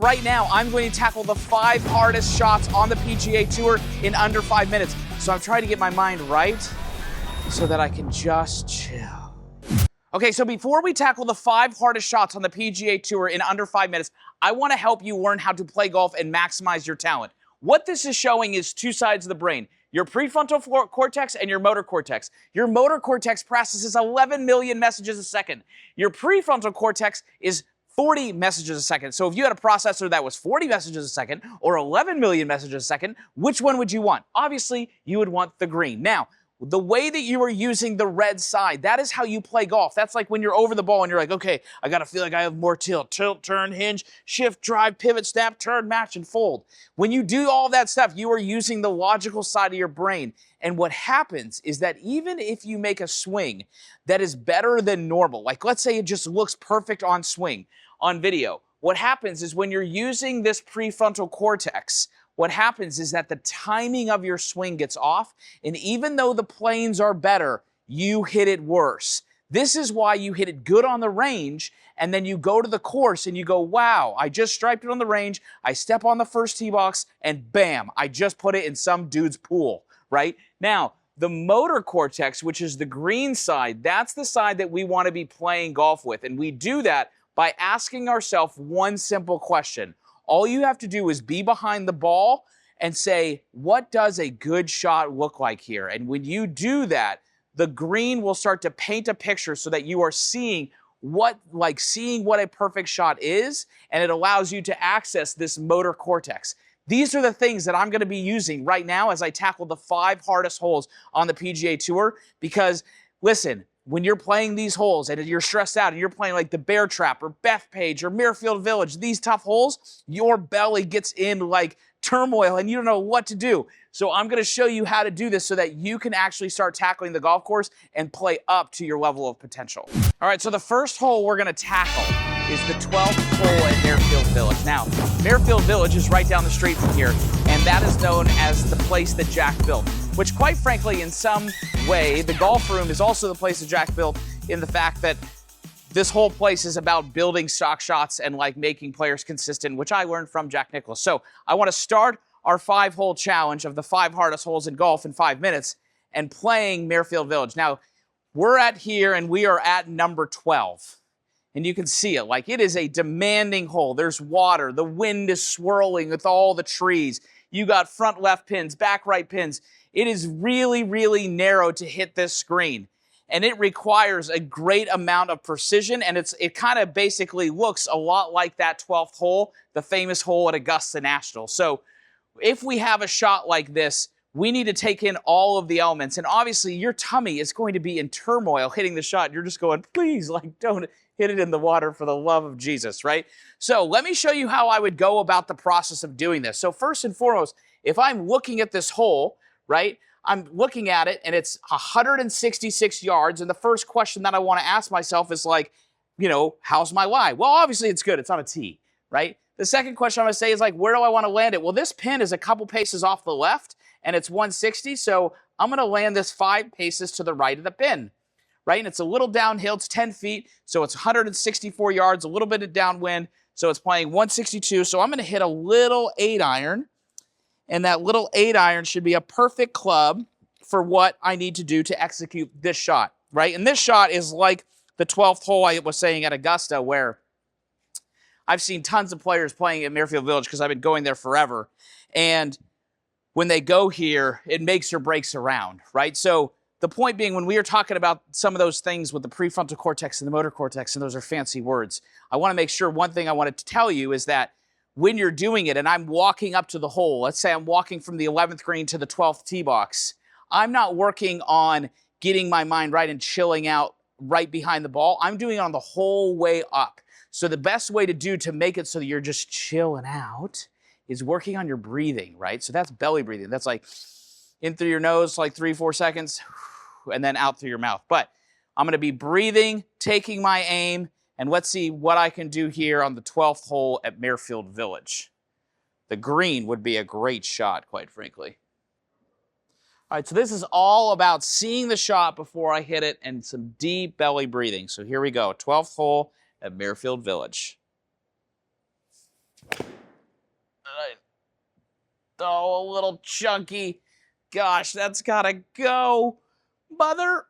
Right now, I'm going to tackle the 5 hardest shots on the PGA Tour in under 5 minutes. So I'm trying to get my mind right so that I can just chill. Okay, so before we tackle the 5 hardest shots on the PGA Tour in under 5 minutes, I want to help you learn how to play golf and maximize your talent. What this is showing is 2 sides of the brain, your prefrontal cortex and your motor cortex. Your motor cortex processes 11 million messages a second. Your prefrontal cortex is 40 messages a second. So if you had a processor that was 40 messages a second or 11 million messages a second, which one would you want? Obviously, you would want the green. Now, the way that you are using the red side, that is how you play golf. That's like when you're over the ball and you're like, okay, I got to feel like I have more tilt. Tilt, turn, hinge, shift, drive, pivot, snap, turn, match, and fold. When you do all that stuff, you are using the logical side of your brain. And what happens is that even if you make a swing that is better than normal, like let's say it just looks perfect on swing, on video, what happens is when you're using this prefrontal cortex, what happens is that the timing of your swing gets off, and even though the planes are better, you hit it worse. This is why you hit it good on the range, and then you go to the course and you go, wow, I just striped it on the range, I step on the first tee box, and bam, I just put it in some dude's pool, right? Now, the motor cortex, which is the green side, that's the side that we want to be playing golf with, and we do that by asking ourselves one simple question. All you have to do is be behind the ball and say, what does a good shot look like here? And when you do that, the green will start to paint a picture so that you are seeing what a perfect shot is, and it allows you to access this motor cortex. These are the things that I'm going to be using right now as I tackle the 5 hardest holes on the PGA Tour, because listen, when you're playing these holes and you're stressed out and you're playing like the Bear Trap or Bethpage or Muirfield Village, these tough holes, your belly gets in like turmoil and you don't know what to do. So I'm going to show you how to do this so that you can actually start tackling the golf course and play up to your level of potential. All right, so the first hole we're going to tackle is the 12th hole at Muirfield Village. Now, Muirfield Village is right down the street from here, and that is known as the place that Jack built, which quite frankly, in some way, the golf room is also the place that Jack built in the fact that this whole place is about building stock shots and like making players consistent, which I learned from Jack Nicklaus. So I want to start our 5-hole challenge of the 5 hardest holes in golf in 5 minutes and playing Muirfield Village. Now, we're at here and we are at number 12. And you can see it, like it is a demanding hole. There's water, the wind is swirling with all the trees. You got front left pins, back right pins. It is really, really narrow to hit this green. And it requires a great amount of precision, and it kind of basically looks a lot like that 12th hole, the famous hole at Augusta National. So if we have a shot like this, we need to take in all of the elements. And obviously, your tummy is going to be in turmoil hitting the shot. You're just going, please, like, don't hit it in the water for the love of Jesus, right? So let me show you how I would go about the process of doing this. So first and foremost, if I'm looking at this hole, right, I'm looking at it and it's 166 yards. And the first question that I want to ask myself is like, you know, how's my lie? Well, obviously it's good. It's on a tee, right? The second question I'm going to say is like, where do I want to land it? Well, this pin is a couple paces off the left and it's 160. So I'm going to land this 5 paces to the right of the pin, right? And it's a little downhill. It's 10 feet. So it's 164 yards, a little bit of downwind. So it's playing 162. So I'm going to hit a little 8-iron. And that little 8-iron should be a perfect club for what I need to do to execute this shot, right? And this shot is like the 12th hole I was saying at Augusta, where I've seen tons of players playing at Muirfield Village because I've been going there forever. And when they go here, it makes or breaks a round, right? So the point being, when we are talking about some of those things with the prefrontal cortex and the motor cortex, and those are fancy words, I want to make sure one thing I wanted to tell you is that when you're doing it and I'm walking up to the hole, let's say I'm walking from the 11th green to the 12th tee box, I'm not working on getting my mind right and chilling out right behind the ball. I'm doing it on the whole way up. So the best way to make it so that you're just chilling out is working on your breathing, right? So that's belly breathing. That's like in through your nose, like 3-4 seconds, and then out through your mouth. But I'm going to be breathing, taking my aim, and let's see what I can do here on the 12th hole at Muirfield Village. The green would be a great shot, quite frankly. All right, so this is all about seeing the shot before I hit it and some deep belly breathing. So here we go, 12th hole at Muirfield Village. Oh, a little chunky. Gosh, that's gotta go. Mother.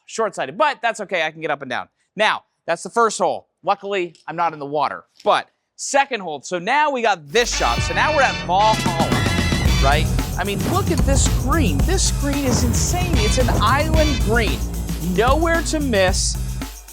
Short-sighted, but that's okay. I can get up and down. Now, that's the first hole. Luckily, I'm not in the water. But second hole. So now we got this shot. So now we're at Valhalla, right? I mean, look at this green. This green is insane. It's an island green. Nowhere to miss.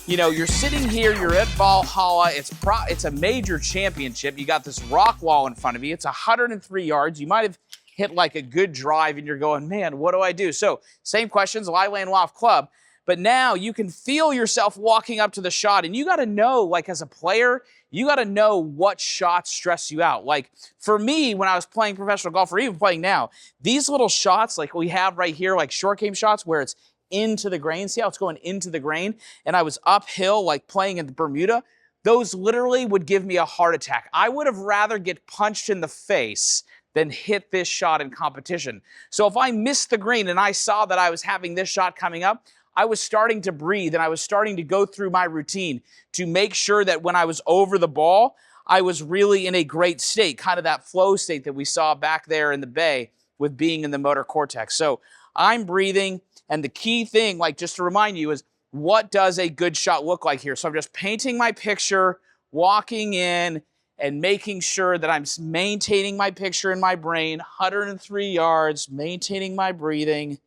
You know, you're sitting here, you're at Valhalla. It's a major championship. You got this rock wall in front of you. It's 103 yards. You might have hit like a good drive and you're going, man, what do I do? So same questions, lie, land, loft, club. But now you can feel yourself walking up to the shot, and you got to know, like as a player, you got to know what shots stress you out. Like for me, when I was playing professional golf, or even playing now, these little shots like we have right here, like short game shots where it's into the grain. See how it's going into the grain? And I was uphill, like playing in Bermuda. Those literally would give me a heart attack. I would have rather get punched in the face than hit this shot in competition. So if I missed the green and I saw that I was having this shot coming up, I was starting to breathe and I was starting to go through my routine to make sure that when I was over the ball, I was really in a great state, kind of that flow state that we saw back there in the bay with being in the motor cortex. So I'm breathing, and the key thing, like just to remind you, is what does a good shot look like here? So I'm just painting my picture, walking in, and making sure that I'm maintaining my picture in my brain, 103 yards, maintaining my breathing,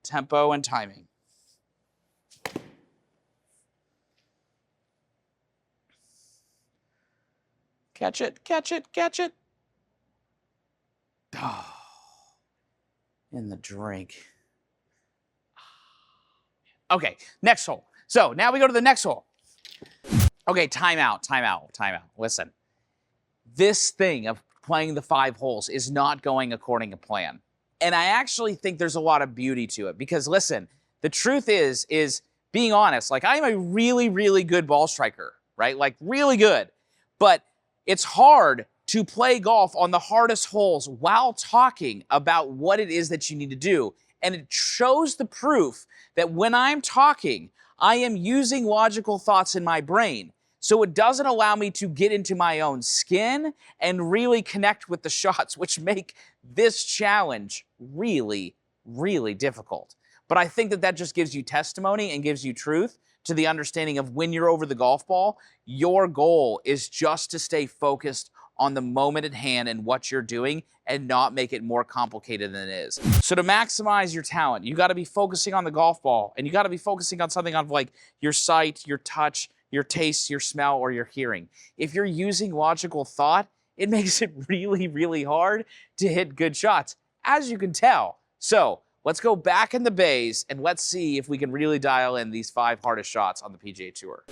tempo, and timing. Catch it, catch it, catch it. Oh, in the drink. Okay, next hole. So now we go to the next hole. Okay, timeout, timeout, timeout. Listen, this thing of playing the 5 holes is not going according to plan. And I actually think there's a lot of beauty to it because listen, the truth is being honest, like I'm a really, really good ball striker, right? Like really good. But it's hard to play golf on the hardest holes while talking about what it is that you need to do. And it shows the proof that when I'm talking, I am using logical thoughts in my brain. So it doesn't allow me to get into my own skin and really connect with the shots, which make this challenge really, really difficult. But I think that that just gives you testimony and gives you truth to the understanding of when you're over the golf ball, your goal is just to stay focused on the moment at hand and what you're doing and not make it more complicated than it is. So to maximize your talent, you got to be focusing on the golf ball, and you got to be focusing on something on like your sight, your touch, your taste, your smell, or your hearing. If you're using logical thought, it makes it really, really hard to hit good shots, as you can tell. So let's go back in the bays and let's see if we can really dial in these 5 hardest shots on the PGA Tour.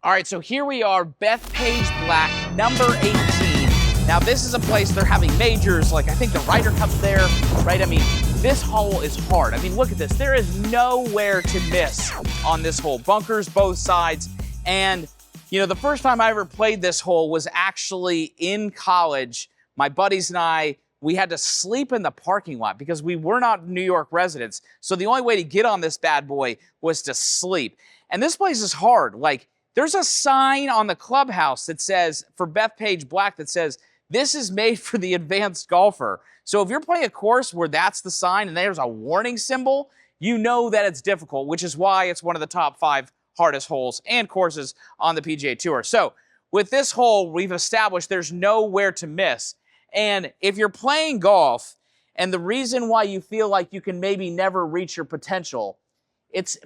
All right, so here we are, Bethpage Black, number 18. Now, this is a place they're having majors, like I think the Ryder Cup's there, right? I mean, this hole is hard. I mean, look at this. There is nowhere to miss on this hole. Bunkers both sides. And, you know, the first time I ever played this hole was actually in college. My buddies and I, we had to sleep in the parking lot because we were not New York residents. So the only way to get on this bad boy was to sleep. And this place is hard. Like, there's a sign on the clubhouse that says, for Bethpage Black, that says, this is made for the advanced golfer. So if you're playing a course where that's the sign and there's a warning symbol, you know that it's difficult, which is why it's one of the top 5 hardest holes and courses on the PGA Tour. So with this hole, we've established there's nowhere to miss. And if you're playing golf, and the reason why you feel like you can maybe never reach your potential,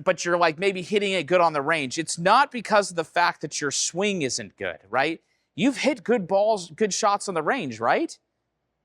but you're like maybe hitting it good on the range, it's not because of the fact that your swing isn't good, right? You've hit good balls, good shots on the range, right?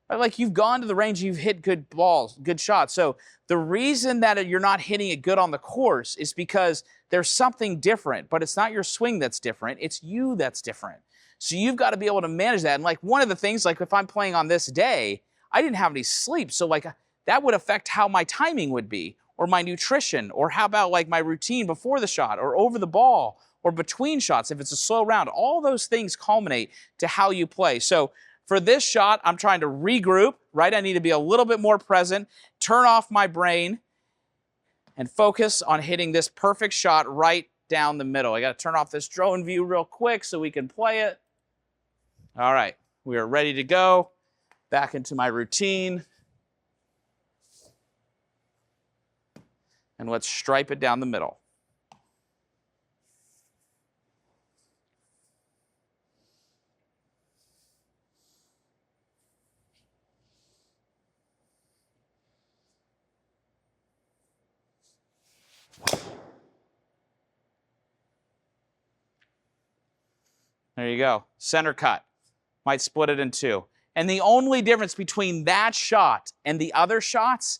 Like you've gone to the range, you've hit good balls, good shots. So the reason that you're not hitting it good on the course is because there's something different, but it's not your swing that's different, it's you that's different. So you've got to be able to manage that. And like one of the things, like if I'm playing on this day, I didn't have any sleep. So like that would affect how my timing would be, or my nutrition, or how about like my routine before the shot, or over the ball, or between shots if it's a slow round. All those things culminate to how you play. So for this shot, I'm trying to regroup, right? I need to be a little bit more present, turn off my brain, and focus on hitting this perfect shot right down the middle. I got to turn off this drone view real quick so we can play it. All right, we are ready to go. Back into my routine. And let's stripe it down the middle. There you go, center cut. Might split it in two. And the only difference between that shot and the other shots,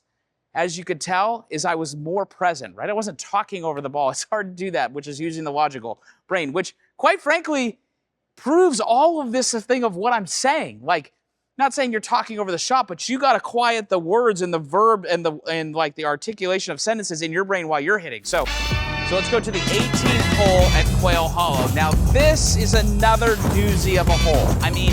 as you could tell, is I was more present, right? I wasn't talking over the ball. It's hard to do that, which is using the logical brain, which quite frankly proves all of this a thing of what I'm saying. Like, not saying you're talking over the shot, but you got to quiet the words and the verb and like the articulation of sentences in your brain while you're hitting. So let's go to the 18th hole at Quail Hollow. Now, this is another doozy of a hole. I mean,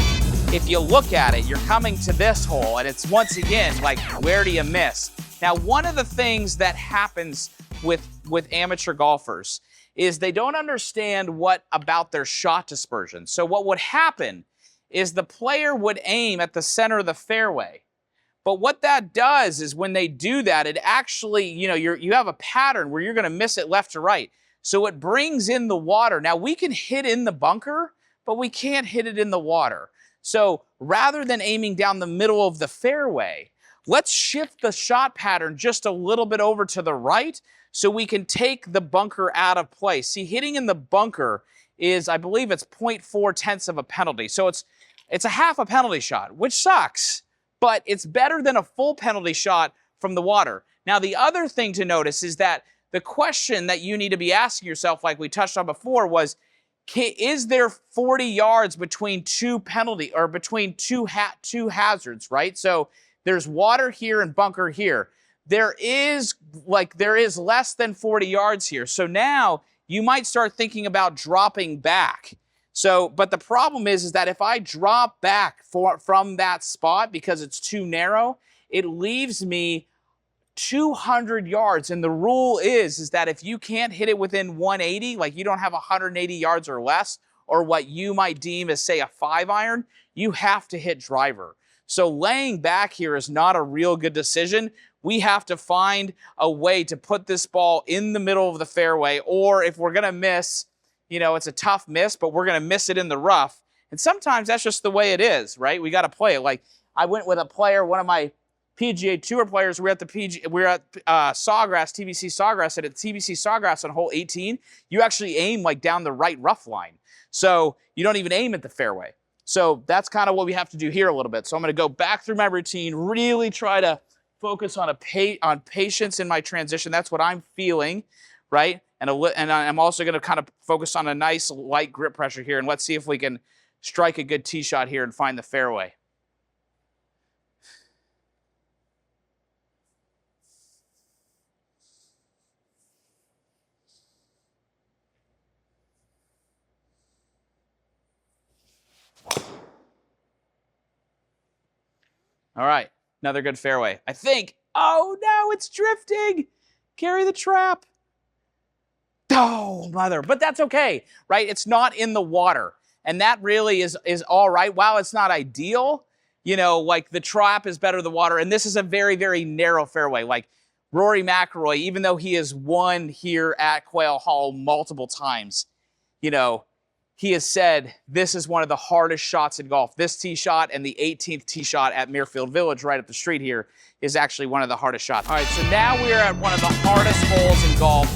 if you look at it, you're coming to this hole, and it's once again, like, where do you miss? Now, one of the things that happens with amateur golfers is they don't understand what about their shot dispersion. So what would happen is the player would aim at the center of the fairway. But what that does is when they do that, it actually, you have a pattern where you're going to miss it left to right. So it brings in the water. Now, we can hit in the bunker, but we can't hit it in the water. So rather than aiming down the middle of the fairway, let's shift the shot pattern just a little bit over to the right so we can take the bunker out of play. See, hitting in the bunker is, I believe it's 0.4 of a penalty. So it's a half a penalty shot, which sucks. But it's better than a full penalty shot from the water. Now, the other thing to notice is that the question that you need to be asking yourself, like we touched on before, was, is there 40 yards between two hazards, right? So there's water here and bunker here. There is less than 40 yards here. So now you might start thinking about dropping back. So, but the problem is that if I drop back from that spot because it's too narrow, it leaves me 200 yards. And the rule is that if you can't hit it within 180, like you don't have 180 yards or less, or what you might deem as, say, a 5-iron, you have to hit driver. So laying back here is not a real good decision. We have to find a way to put this ball in the middle of the fairway, or if we're going to miss, it's a tough miss, but we're going to miss it in the rough. And sometimes that's just the way it is, right? We got to play it. Like, I went with a player, one of my PGA Tour players, we're at Sawgrass, TBC Sawgrass, and at TBC Sawgrass on hole 18, you actually aim like down the right rough line. So you don't even aim at the fairway. So that's kind of what we have to do here a little bit. So I'm going to go back through my routine, really try to focus on patience in my transition. That's what I'm feeling, right? And I'm also going to kind of focus on a nice light grip pressure here. And let's see if we can strike a good tee shot here and find the fairway. All right, another good fairway. I think, oh no, it's drifting. Carry the trap. Oh, mother, but that's okay, right? It's not in the water. And that really is all right. While it's not ideal, like the trap is better than the water. And this is a very, very narrow fairway. Like Rory McIlroy, even though he has won here at Quail Hollow multiple times, he has said this is one of the hardest shots in golf. This tee shot and the 18th tee shot at Muirfield Village right up the street here is actually one of the hardest shots. All right, so now we're at one of the hardest holes in golf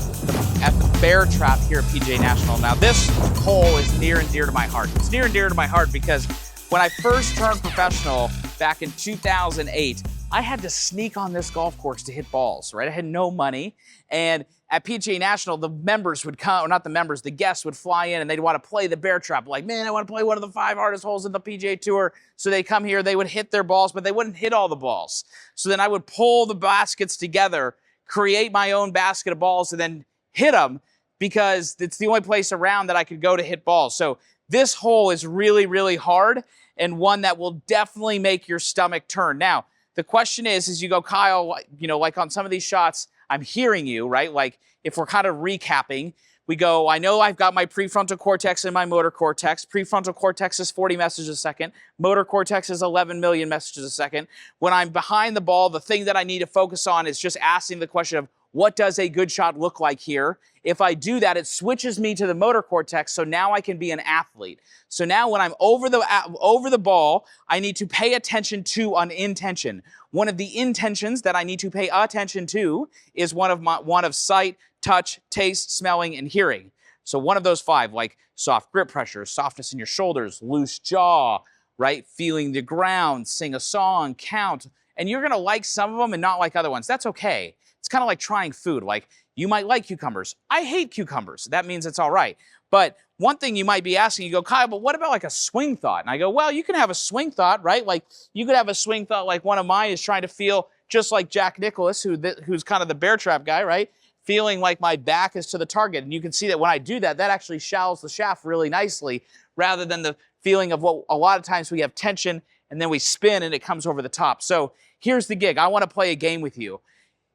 at the Bear Trap here at PGA National. Now this hole is near and dear to my heart. It's near and dear to my heart because when I first turned professional back in 2008, I had to sneak on this golf course to hit balls, right? I had no money. And at PGA National, the members would come, or not the members, the guests would fly in and they'd want to play the Bear Trap. Like, man, I want to play one of the 5 hardest holes in the PGA Tour. So they come here, they would hit their balls, but they wouldn't hit all the balls. So then I would pull the baskets together, create my own basket of balls, and then hit them because it's the only place around that I could go to hit balls. So this hole is really, really hard and one that will definitely make your stomach turn. Now, the question is you go, Kyle, like on some of these shots, I'm hearing you, right? Like if we're kind of recapping, We go, I know I've got my prefrontal cortex and my motor cortex. Prefrontal cortex is 40 messages a second. Motor cortex is 11 million messages a second. When I'm behind the ball, the thing that I need to focus on is just asking the question of, what does a good shot look like here? If I do that, it switches me to the motor cortex, so now I can be an athlete. So now when I'm over the ball, I need to pay attention to an intention. One of the intentions that I need to pay attention to is one of sight, touch, taste, smelling, and hearing. So one of those 5, like soft grip pressure, softness in your shoulders, loose jaw, right? Feeling the ground, sing a song, count. And you're gonna like some of them and not like other ones. That's okay. It's kind of like trying food. Like, you might like cucumbers. I hate cucumbers. That means it's all right. But one thing you might be asking, you go, Kyle, but what about like a swing thought? And I go, well, you can have a swing thought, right? Like, you could have a swing thought like one of mine is trying to feel just like Jack Nicklaus, who's kind of the bear trap guy, right? Feeling like my back is to the target. And you can see that when I do that, that actually shallows the shaft really nicely, rather than the feeling of what a lot of times we have tension and then we spin and it comes over the top. So here's the gig. I want to play a game with you.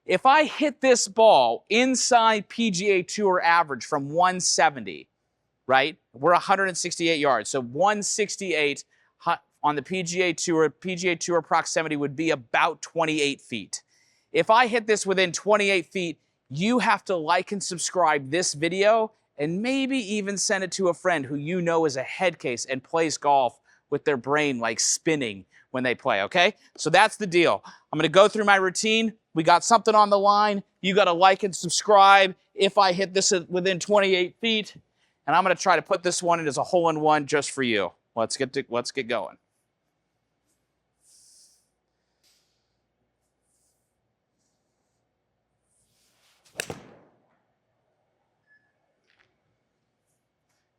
If I hit this ball inside PGA Tour average from 170, right? We're 168 yards. So 168 on the PGA Tour proximity would be about 28 feet. If I hit this within 28 feet, you have to like and subscribe this video and maybe even send it to a friend who you know is a head case and plays golf with their brain like spinning when they play, okay? So that's the deal. I'm gonna go through my routine. We got something on the line. You gotta like and subscribe if I hit this within 28 feet. And I'm gonna try to put this one in as a hole-in-one just for you. Let's get going.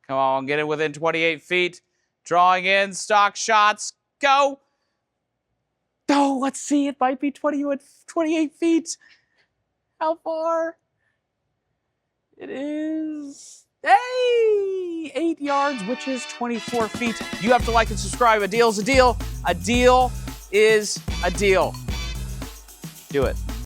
Come on, get it within 28 feet. Drawing in, stock shots, go. Oh, let's see, it might be 28 feet. How far? It is, hey, 8 yards, which is 24 feet. You have to like and subscribe. A deal's a deal. A deal is a deal. Do it.